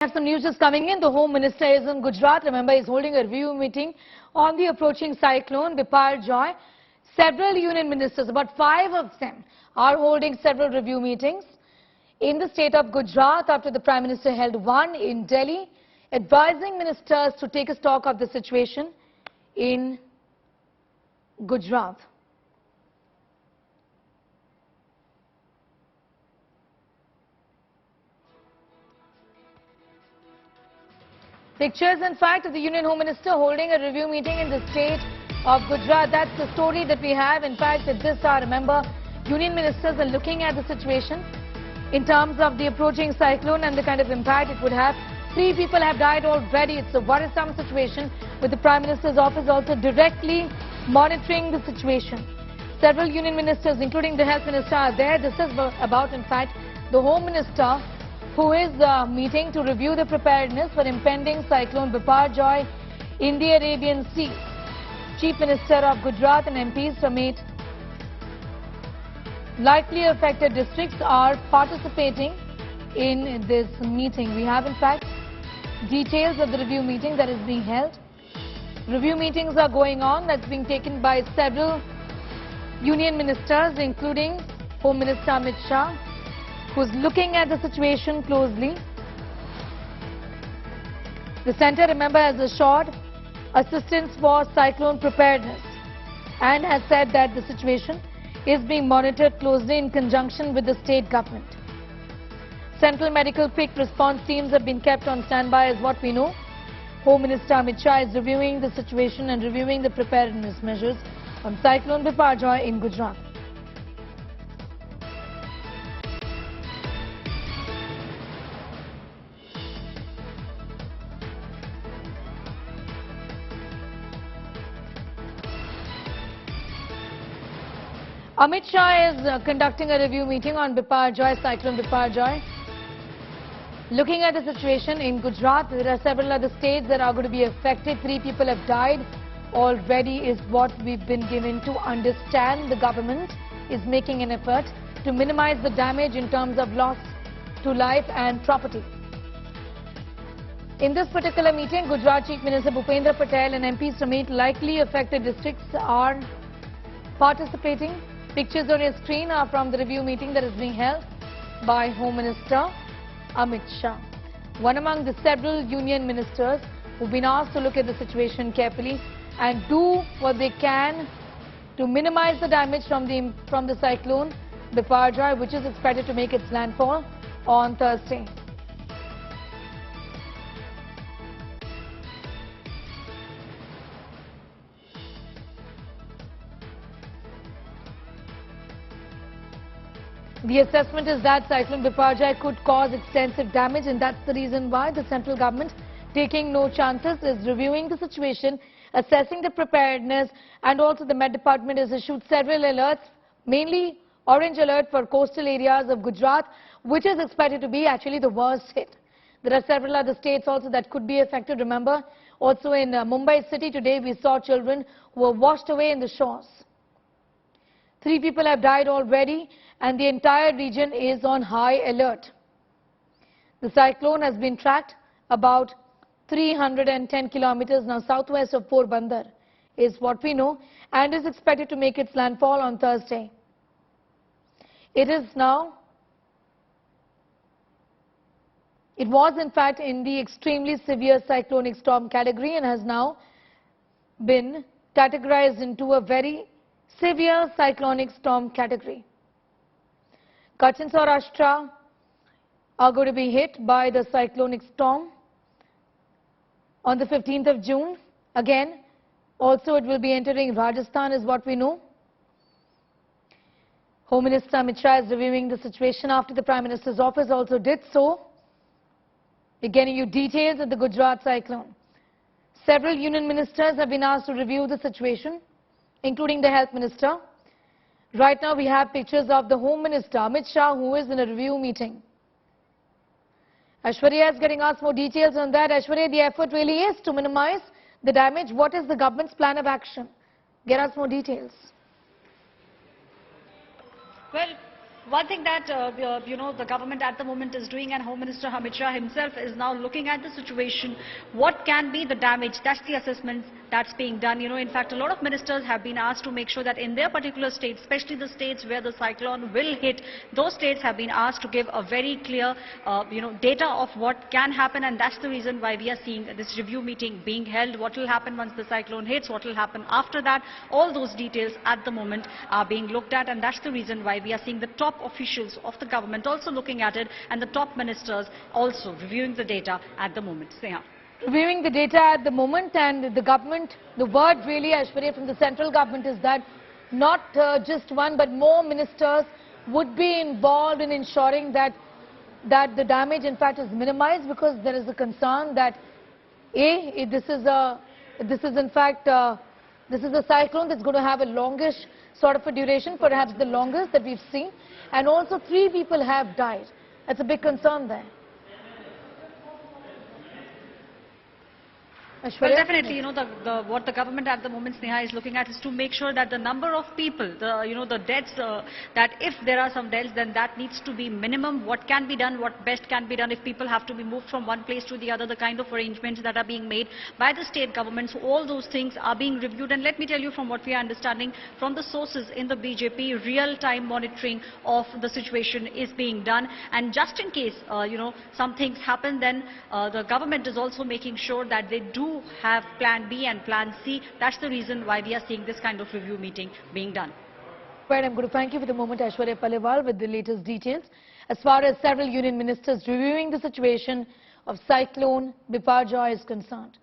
Have some news just coming in. The Home Minister is in Gujarat. Remember, he's holding a review meeting on the approaching cyclone Biparjoy. Several union ministers, about 5 of them, are holding several review meetings in the state of Gujarat after the Prime Minister held one in Delhi, advising ministers to take a stock of the situation in Gujarat. Pictures, in fact, of the Union Home Minister holding a review meeting in the state of Gujarat. That's the story that we have. In fact, at this hour, remember, Union Ministers are looking at the situation in terms of the approaching cyclone and the kind of impact it would have. 3 people have died already. It's a worrisome situation, with the Prime Minister's office also directly monitoring the situation. Several Union Ministers, including the Health Minister, are there. This is about, in fact, the Home Minister, who is meeting to review the preparedness for impending cyclone Biparjoy in the Arabian Sea. Chief Minister of Gujarat and MPs from 8 likely affected districts are participating in this meeting. We have, in fact, details of the review meeting that is being held. Review meetings are going on. That's being taken by several union ministers, including Home Minister Amit Shah, who's looking at the situation closely. The centre, remember, has assured assistance for cyclone preparedness and has said that the situation is being monitored closely in conjunction with the state government. Central Medical Quick Response Teams have been kept on standby, as what we know. Home Minister Amit Shah is reviewing the situation and reviewing the preparedness measures on Cyclone Biparjoy in Gujarat. Amit Shah is conducting a review meeting on Biparjoy, Cyclone Biparjoy. Looking at the situation in Gujarat, there are several other states that are going to be affected. 3 people have died already, is what we've been given to understand. The government is making an effort to minimize the damage in terms of loss to life and property. In this particular meeting, Gujarat Chief Minister Bhupendra Patel and MPs from 8 likely affected districts are participating. Pictures on your screen are from the review meeting that is being held by Home Minister Amit Shah. One among the several union ministers who've been asked to look at the situation carefully and do what they can to minimize the damage from the cyclone Biparjoy, which is expected to make its landfall on Thursday. The assessment is that Cyclone Biparjoy could cause extensive damage, and that's the reason why the central government, taking no chances, is reviewing the situation, assessing the preparedness, and also the Met Department has issued several alerts, mainly orange alert for coastal areas of Gujarat, which is expected to be actually the worst hit. There are several other states also that could be affected. Remember, also in Mumbai city today, we saw children who were washed away in the shores. 3 people have died already, and the entire region is on high alert. The cyclone has been tracked about 310 kilometers now southwest of Porbandar, is what we know, and is expected to make its landfall on Thursday. It was in fact in the extremely severe cyclonic storm category and has now been categorized into a very severe cyclonic storm category. Kachchh and Saurashtra are going to be hit by the cyclonic storm on the 15th of June. Again, also it will be entering Rajasthan, is what we know. Home Minister Amit Shah is reviewing the situation after the Prime Minister's office also did so. We're getting you details of the Gujarat cyclone. Several union ministers have been asked to review the situation, including the Health Minister. Right now we have pictures of the Home Minister Amit Shah, who is in a review meeting. Aishwarya is getting us more details on that. Aishwarya, the effort really is to minimize the damage. What is the government's plan of action? Get us more details. Well, One thing that, the government at the moment is doing, and Home Minister Amit Shah himself is now looking at the situation. What can be the damage? That's the assessment that's being done. In fact, a lot of ministers have been asked to make sure that in their particular states, especially the states where the cyclone will hit, those states have been asked to give a very clear, data of what can happen, and that's the reason why we are seeing this review meeting being held. What will happen once the cyclone hits? What will happen after that? All those details at the moment are being looked at, and that's the reason why we are seeing the top officials of the government also looking at it, and the top ministers also reviewing the data at the moment. Sneha. Reviewing the data at the moment, and the government, the word really, Aishwarya, from the central government is that not just one but more ministers would be involved in ensuring that the damage in fact is minimized, because there is a concern that this is a cyclone that's going to have a longish sort of a duration, perhaps the longest that we've seen, and also 3 people have died. That's a big concern there. Well, definitely, what the government at the moment, Sneha, is looking at is to make sure that the number of people, the deaths, that if there are some deaths, then that needs to be minimum. What can be done, what best can be done if people have to be moved from one place to the other, the kind of arrangements that are being made by the state governments. So all those things are being reviewed. And let me tell you, from what we are understanding from the sources in the BJP, real-time monitoring of the situation is being done. And just in case, some things happen, then the government is also making sure that they do have plan B and plan C. That's the reason why we are seeing this kind of review meeting being done. Right, I'm going to thank you for the moment, Aishwarya Paliwal, with the latest details as far as several union ministers reviewing the situation of Cyclone Biparjoy is concerned.